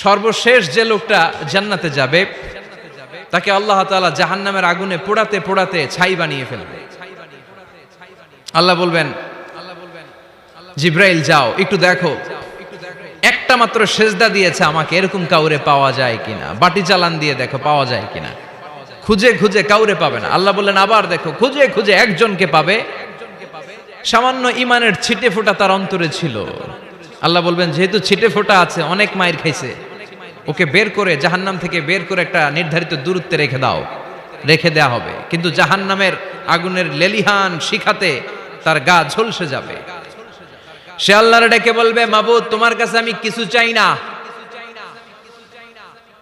সর্বশেষ যে লোকটা জান্নাতে যাবে তাকে আল্লাহ তাআলা জাহান্নামের আগুনে পোড়াতে পোড়াতে ছাই বানিয়ে ফেলবে। আল্লাহ বলবেন, জিব্রাইল যাও একটু দেখো, একটা মাত্র সেজদা দিয়েছে আমাকে, এরকম কাউরে পাওয়া যায় কিনা। বাটি চালান দিয়ে দেখো পাওয়া যায় কিনা। খুঁজে খুঁজে কাউরে পাবে না। আল্লাহ বললেন আবার দেখো, খুঁজে খুঁজে একজনকে পাবে, সামান্য ইমানের ছিটে ফোঁটা তার অন্তরে ছিল। আল্লাহ বলবেন যেহেতু ছিটে ফোঁটা আছে, অনেক মায়ের খাইছে, ওকে বের করে জাহান্নাম থেকে বের করে একটা নির্ধারিত দূরত্বে রেখে দাও। রেখে দেয়া হবে, কিন্তু জাহান্নামের আগুনের লেলিহান শিখাতে তার গা ঝলসে যাবে। সে আল্লাহর ডেকে বলবে, মাবুদ তোমার কাছে আমি কিছু চাই না,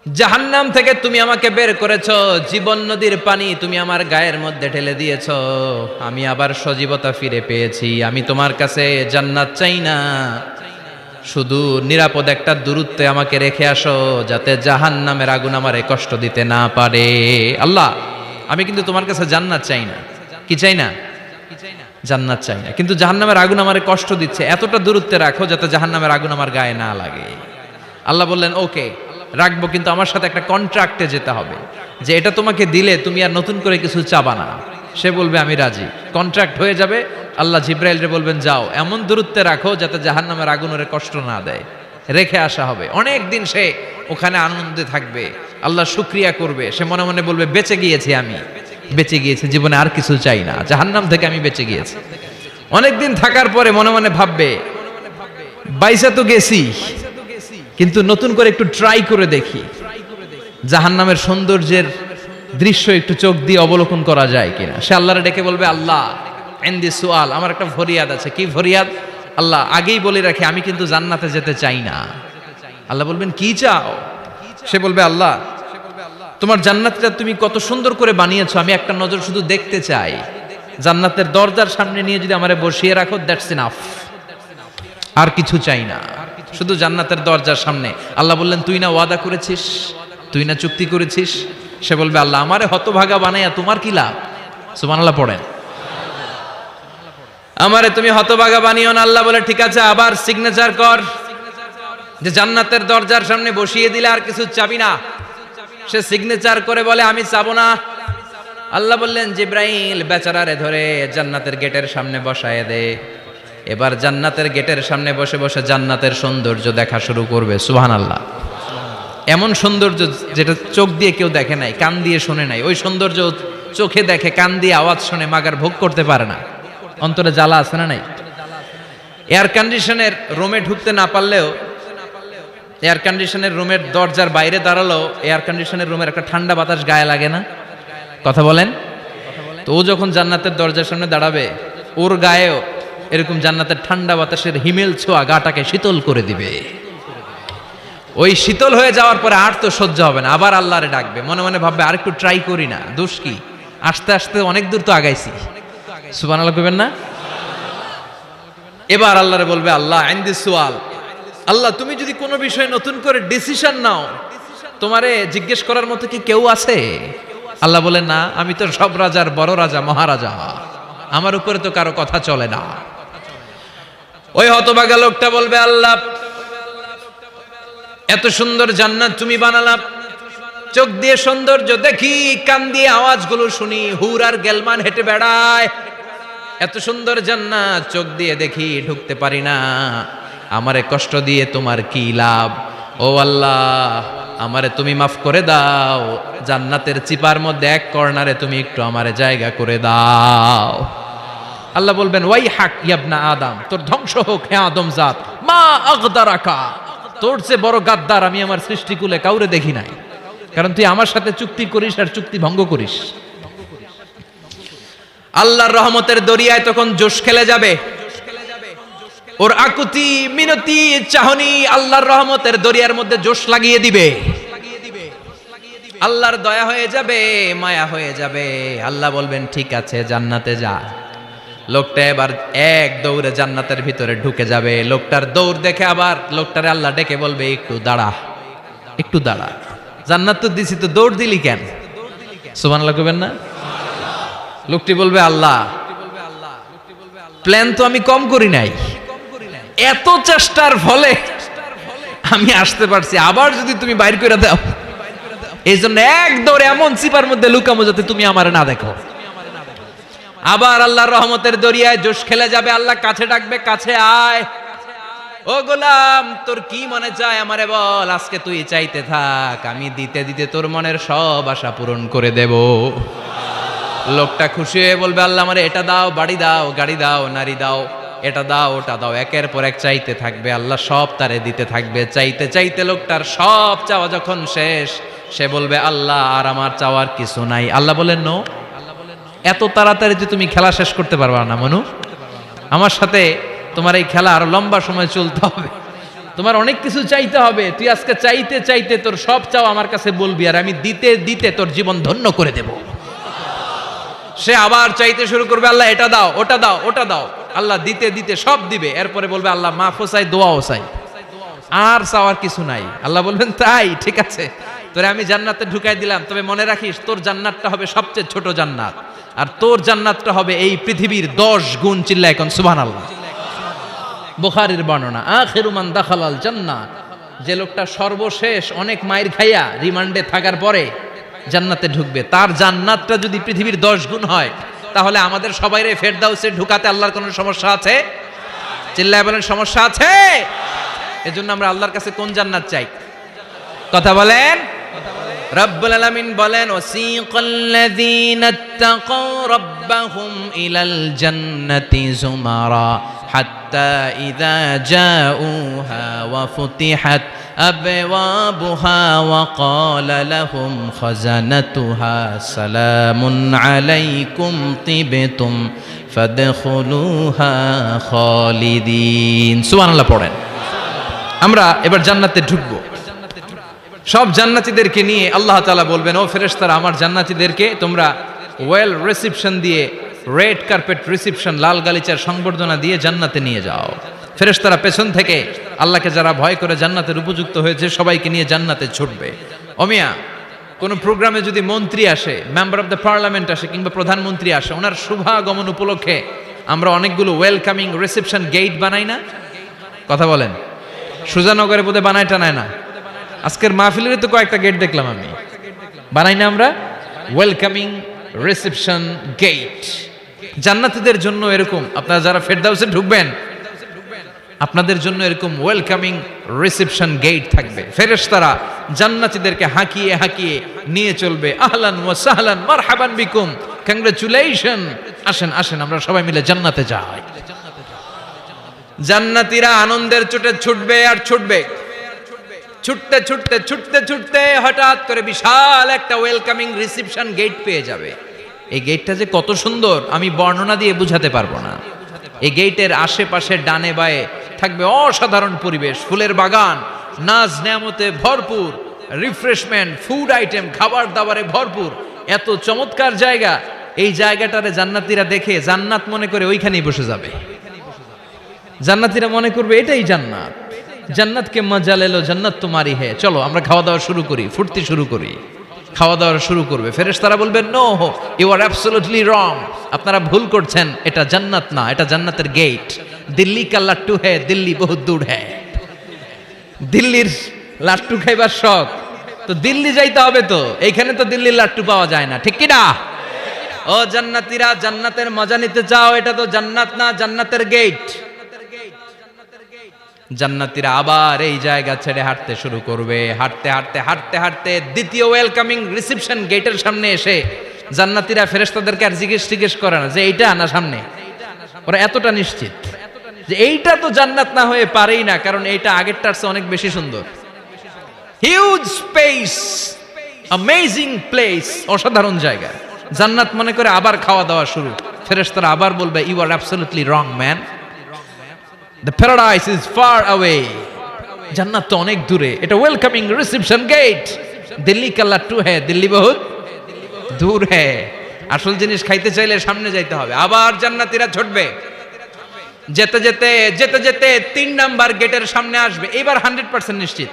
জাহান্নাম থেকে তুমি আমাকে বের করেছো, জীবন নদীর পানি তুমি আমার গায়ের মধ্যে ঢেলে দিয়েছো, আমি আবার সজীবতা ফিরে পেয়েছি। আমি তোমার কাছে জান্নাত চাই না, শুধু নিরাপদ একটা দূরত্বে আমাকে রেখে আসো, যাতে জাহান্নামের আগুন আমারে কষ্ট দিতে না পারে। আল্লাহ আমি কিন্তু তোমার কাছে জান্নাত চাই না। কি চাই না? জান্নাত চাই না, কিন্তু জাহান্নামের আগুন আমারে কষ্ট দিচ্ছে, এতটা দূরত্বে রাখো যাতে জাহান্নামের আগুন আমার গায়ে না লাগে। আল্লাহ বললেন ওকে রাখবো, কিন্তু আমার সাথে একটা কন্ট্রাক্টে যেতে হবে, যে এটা তোমাকে দিলে তুমি আর নতুন করে কিছু চাবা না। সে বলবে আমি রাজি, কন্ট্রাক্ট হয়ে যাবে। আল্লাহ জিব্রাইলরে বলবেন যাও এমন দূরত্বে রাখো যাতে জাহান্নামের আগুন ওরে কষ্ট না দেয়। রেখে আসা হবে, অনেক দিন সে ওখানে আনন্দে থাকবে, আল্লাহ শুকরিয়া করবে। সে মনে মনে বলবে বেঁচে গিয়েছি, আমি বেঁচে গিয়েছি, জীবনে আর কিছু চাই না, জাহান্নাম থেকে আমি বেঁচে গিয়েছি। অনেকদিন থাকার পরে মনে মনে ভাববে বাইসা তো গেছি, কিন্তু নতুন করে একটু ট্রাই করে দেখি, জাহান্নামের সৌন্দর্যের দৃশ্য একটু চোখ দিয়ে অবলোকন করা যায় কিনা। সে আল্লাহরে ডেকে বলবে আল্লাহ ইনদি সুআল, আমার একটা ফরিয়াদ আছে। কি ফরিয়াদ? আল্লাহ আগেই বলে রাখি আমি কিন্তু জান্নাতে যেতে চাই না। আল্লাহ বলবেন কি চাও? সে বলবে আল্লাহ তোমার জান্নাতটা তুমি কত সুন্দর করে বানিয়েছো, আমি একটা নজর শুধু দেখতে চাই। জান্নাতের দরজার সামনে নিয়ে যদি আমারে বসিয়ে রাখো, দ্যাটস ইনাফ, আর কিছু চাই না, শুধু জান্নাতের দরজার সামনে। আল্লাহ বললেন তুই না ওয়াদা করেছিস, তুই না চুক্তি করেছিস। সে বলবে আল্লাহ আমারে হতভাগা বানাইয়া তোমার কি লাভ? সুবহানাল্লাহ পড়েন। আমারে তুমি হতভাগা বানিও না। আল্লাহ বলে ঠিক আছে, আবার সিগনেচার কর যে জান্নাতের দরজার সামনে বসিয়ে দিলে আর কিছু চাবি না। সে সিগনেচার করে বলে আমি চাবো না। আল্লাহ বললেন জিব্রাইল বেচারারে ধরে জান্নাতের গেটের সামনে বসায় দে। এবার জান্নাতের গেটের সামনে বসে বসে জান্নাতের সৌন্দর্য দেখা শুরু করবে। সুবহানাল্লাহ। এমন সৌন্দর্য যেটা চোখ দিয়ে কেউ দেখে নাই, কান দিয়ে শোনে নাই। ওই সৌন্দর্য চোখে দেখে, কান দিয়ে আওয়াজ শুনে, মাগার ভোগ করতে পারে না। অন্তরে জ্বালা আছে না নাই? এয়ার কন্ডিশনের রুমে ঢুকতে না পারলেও, এয়ার কন্ডিশনের রুমের দরজার বাইরে দাঁড়ালো, এয়ার কন্ডিশনের রুমের একটা ঠান্ডা বাতাস গায়ে লাগে না? কথা বলেন তো। ও যখন জান্নাতের দরজার সামনে দাঁড়াবে, ওর গায়েও এরকম জান্নাতের ঠান্ডা বাতাসের হিমেল ছোঁয়া গাটাকে শীতল করে দিবে। ওই শীতল হয়ে যাওয়ার পরে আর তো সহ্য হবে না, আবার আল্লাহরে ডাকবে। মনে মনে ভাববে আর একটু ট্রাই করি না, দোষ কি, আস্তে আস্তে অনেক দূর তো আগাইছি। সুবহানাল্লাহ কইবেন না? এবার আল্লাহরে বলবে আল্লাহ ইনদি সুআল, আল্লাহ তুমি যদি কোনো বিষয়ে নতুন করে ডিসিশন নাও, তোমারে জিজ্ঞেস করার মতো কি কেউ আছে? আল্লাহ বলে না, আমি তো সব রাজার বড় রাজা, মহারাজা, আমার উপরে তো কারো কথা চলে না। ওই হতভাগা লোকটা বলবে আল্লাহ এত সুন্দর জান্নাত তুমি বানালা, চোখ দিয়ে সৌন্দর্য দেখি, কান দিয়ে আওয়াজগুলো শুনি, হুর আর গেলমান হেঁটে বেড়ায়, এত সুন্দর জান্নাত চোখ দিয়ে দেখি, ঢুকতে পারি না, আমারে কষ্ট দিয়ে তোমার কি লাভ? ও আল্লাহ আমারে তুমি মাফ করে দাও, জান্নাতের চিপার মধ্যে এক কর্নারে তুমি একটু আমারে জায়গা করে দাও। আল্লাহ বলবেন ওয়াই হাক ইয়াবনা আদম, তোর ধ্বংস হোক হে আদম জাত, মা আগদারাকা, তোর চেয়ে বড় গাদ্দার আমি আমার সৃষ্টিকুলে কাউরে দেখি নাই, কারণ তুই আমার সাথে চুক্তি করিস আর চুক্তি ভঙ্গ করিস। আল্লাহর রহমতের দরিয়ায় তখন জোশ খেলে যাবে, ওর আকুতি মিনতি চাহনি আল্লাহর রহমতের দরিয়ার মধ্যে জোশ লাগিয়ে দিবে। আল্লাহর দয়া হয়ে যাবে, মায়া হয়ে যাবে। আল্লাহ বলবেন ঠিক আছে জান্নাতে যা। লোকটা এবার এক দৌড়ে জান্নাতের ভিতরে ঢুকে যাবে। লোকটার দৌড় দেখে আবার লোকটারে আল্লাহ ডেকে বলবে একটু দাঁড়া, একটু দাঁড়া, জান্নাত তো দিছি, তো দৌড় দিলি কেন? সুবহানাল্লাহ কইবেন না? লোকটি বলবে আল্লাহ প্ল্যান তো আমি কম করি নাই, এত চেষ্টার ফলে আমি আসতে পারছি, আবার যদি তুমি বাইর করে দাও, এই জন্য এক দৌড়ে এমন চিপার মধ্যে লুকামো যাতে তুমি আমার না দেখো। আবার আল্লাহর রহমতের দরিয়ায় জোশ খেলে যাবে, আল্লাহ কাছে ডাকবে, কাছে আয়, ও গোলাম তোর কি মনে চায় আমারে বল, আজকে তুই চাইতে থাক, আমি দিতে দিতে তোর মনের সব আশা পূরণ করে দেব। লোকটা খুশি হয়ে বলবে, আল্লাহ আমারে এটা দাও, বাড়ি দাও, গাড়ি দাও, নারী দাও, এটা দাও, ওটা দাও, একের পর এক চাইতে থাকবে, আল্লাহ সব তারে দিতে থাকবে। চাইতে চাইতে লোকটার সব চাওয়া যখন শেষ, সে বলবে, আল্লাহ আর আমার চাওয়ার কিছু নাই। আল্লাহ বলেন, নো, এত তাড়াতাড়ি যে তুমি খেলা শেষ করতে পারবা না মনু, আমার সাথে তোমার এই খেলা আরো লম্বা সময় চলতে হবে, তোমার অনেক কিছু চাইতে হবে। তুই আজকে চাইতে চাইতে তোর সব চাও আমার কাছে বলবি, আর আমি দিতে দিতে তোর জীবন ধন্য করে দেব। সে আবার চাইতে শুরু করবে, আল্লাহ এটা দাও, ওটা দাও, ওটা দাও, আল্লাহ দিতে দিতে সব দিবে। এরপরে বলবে, আল্লাহ মাফও চাই, দোয়াও চাই, আর চাওয়ার কিছু নাই। আল্লাহ বলবেন, তাই ঠিক আছে, তোরে আমি জান্নাতে ঢুকাই দিলাম, তবে মনে রাখিস তোর জান্নাতটা হবে সবচেয়ে ছোট জান্নাত, আর তোর জান্নাতটা হবে এই পৃথিবীর 10 গুণ। চিল্লায় এখন সুবহানাল্লাহ। বুখারীর বর্ণনা, আখিরু মান দাখালাল জান্নাহ, যে লোকটা সর্বশেষ অনেক মাইর খাইয়া রিমান্ডে থাকার পরে জান্নাতে ঢুকবে, তার জান্নাতটা যদি পৃথিবীর 10 গুণ হয়, তাহলে আমাদের সবাইরে ফেরদাউসে ঢুকাতে আল্লাহর কোনো সমস্যা আছে? চিল্লায় বলেন, সমস্যা আছে? এজন্য আমরা আল্লাহর কাছে কোন জান্নাত চাই? কথা বলেন। রব্বুল আলামিন বলেন, ওয়াসিকাল্লাযীনা ইত্তাকাউ রাব্বাহুম ইলাল জান্নাতি যুমারা হাত্তা ইযা জাউহা ওয়া ফুতিহাত আবওয়াবুহা ওয়া ক্বালা লাহুম খাজানাতুহা সালামুন আলাইকুম তিবতুম ফাদখুলুহা খালিদিন। সুবহানাল্লাহ পড়েন। আমরা এবার জান্নাতে ঢুকবো। সব জান্নাতীদেরকে নিয়ে আল্লাহ তাআলা বলবেন, ও ফেরেশতারা, আমার জান্নাতীদেরকে তোমরা ওয়েল রিসেপশন দিয়ে, রেড কার্পেট রিসেপশন, লাল গালিচার সংবর্ধনা দিয়ে জান্নাতে নিয়ে যাও। ফেরেশতারা পেছন থেকে আল্লাহকে যারা ভয় করে জান্নাতের উপযুক্ত হয়েছে সবাইকে নিয়ে জান্নাতে ছুটবে। ওমিয়া, কোন প্রোগ্রামে যদি মন্ত্রী আসে, মেম্বার অফ দ্য পার্লামেন্ট আসে, কিংবা প্রধানমন্ত্রী আসে, ওনার শুভাগমন উপলক্ষে আমরা অনেকগুলো ওয়েলকামিং রিসেপশন গেট বানাই না? কথা বলেন। সুজানগরে বোধহয় বানায় টানায় না? আজকের মাহফিলের তো কয়েকটা গেট দেখলাম আমি, বানাই না আমরা? Welcoming reception gate. জান্নাতীদের জন্য এরকম, আপনারা যারা ফেরদাউসে ঢুকবেন আপনাদের জন্য এরকম ওয়েলকামিং রিসেপশন গেট থাকবে। ফেরেশতারা জান্নাতীদেরকে হাঁকিয়ে হাঁকিয়ে নিয়ে চলবে, আহলান ওয়া সাহলান মারহাবান বিকুম, কংগ্রাচুলেশন, আসেন আসেন আমরা সবাই মিলে জান্নাতে যাই। জান্নাতীরা আনন্দের চোটে ছুটবে আর ছুটবে, ছুটতে ছুটতে ছুটতে ছুটতে হঠাৎ করে বিশাল একটা ওয়েলকামিং রিসেপশন গেট পেয়ে যাবে। এই গেটটা যে কত সুন্দর আমি বর্ণনা দিয়ে বুঝাতে পারবো না। এই গেটের আশেপাশে ডানে বায়ে থাকবে অসাধারণ পরিবেশ, ফুলের বাগান, নাজ নেয়ামতে ভরপুর, রিফ্রেশমেন্ট, ফুড আইটেম, খাবার দাবারে ভরপুর, এত চমৎকার জায়গা। এই জায়গাটারে জান্নাতীরা দেখে জান্নাত মনে করে ওইখানেই বসে যাবে। জান্নাতীরা মনে করবে এটাই জান্নাত, জান্নাতকে মজা লেলো, জান্নাত তোমারই হে, চলো আমরা খাওয়া দাওয়া শুরু করি, ফুর্তি শুরু করি। খাওয়া দাওয়া শুরু করবে। ফেরেশতারা বলবেন, no, you are absolutely wrong, আপনারা ভুল করছেন, এটা জান্নাত না, এটা জান্নাতের গেট। দিল্লি কা লাট্টু হে, দিল্লি বহুত দূর হে। দিল্লির লাট্টু খাইবার শখ, তো দিল্লি যাইতে হবে, তো এইখানে তো দিল্লির লাট্টু পাওয়া যায় না, ঠিক কি না? ও জান্নাতীরা, জান্নাতের মজা নিতে চাও? এটা তো জান্নাত না, জান্নাতের গেট। জান্নাতীরা আবার এই জায়গা ছেড়ে হাঁটতে শুরু করবে। হাঁটতে হাঁটতে হাঁটতে হাঁটতে দ্বিতীয় ওয়েলকামিং রিসেপশন গেটের সামনে এসে জান্নাতীরা ফেরেশতাদেরকে আর জিজ্ঞেস করে না যে এইটা না সামনে, ওরা এতটা নিশ্চিত যে এইটা তো জান্নাত না হয়ে পারেই না, কারণ এইটা আগেরটার চেয়ে অনেক বেশি সুন্দর। হিউজ স্পেস, অ্যামেজিং প্লেস, অসাধারণ জায়গা। জান্নাত মনে করে আবার খাওয়া দাওয়া শুরু। ফেরেশতারা আবার বলবে, you are absolutely wrong man, the paradise is far away, জান্নাত তো অনেক দূরে, এটা ওয়েলকামিং রিসেপশন গেট। দিল্লি কা লাট্টু হে, দিল্লি বহুত দূর হে। আসল জিনিস খাইতে চাইলে সামনে যাইতে হবে। আবার জান্নাতীরা ছুটবে, যেতে যেতে যেতে যেতে 3 নাম্বার গেটের সামনে আসবে। এবার 100% নিশ্চিত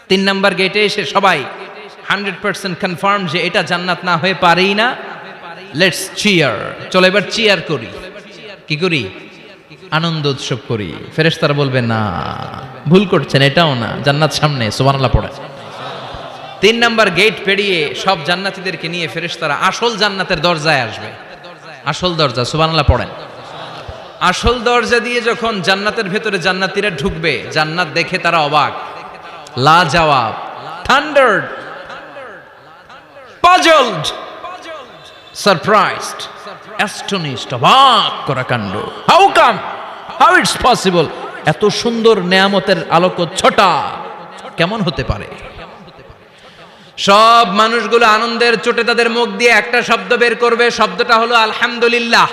3 নাম্বার গেটে এসে সবাই 100% কনফার্ম যে এটা জান্নাত না হয়ে পারেই না। লেটস চিয়ার, চলো এবার চিয়ার করি। কি করি? আনন্দ উৎসব করি, ফেরেশতারা বলবে না, ভুল করছেন, এটাও না, জান্নাত সামনে, সুবহানাল্লাহ পড়ে। 3 নাম্বার গেট পেরিয়ে সব জান্নাতীদেরকে নিয়ে ফেরেশতারা আসল জান্নাতের দরজায় আসবে। আসল দরজা, সুবহানাল্লাহ পড়েন। আসল দরজা দিয়ে যখন জান্নাতের ভেতরে জান্নাতীরা ঢুকবে, জান্নাত দেখে তারা অবাক, লাজবাব, থান্ডার্ড, পাজলড, সারপ্রাইজড, অ্যাস্টনিশড, অবাক করা কাণ্ড। How come, how it's possible, এত সুন্দর নেয়ামতের আলোকচ্ছটা কেমন হতে পারে? সব মানুষগুলো আনন্দের চোটে তাদের মুখ দিয়ে একটা শব্দ বের করবে, শব্দটা হলো আলহামদুলিল্লাহ।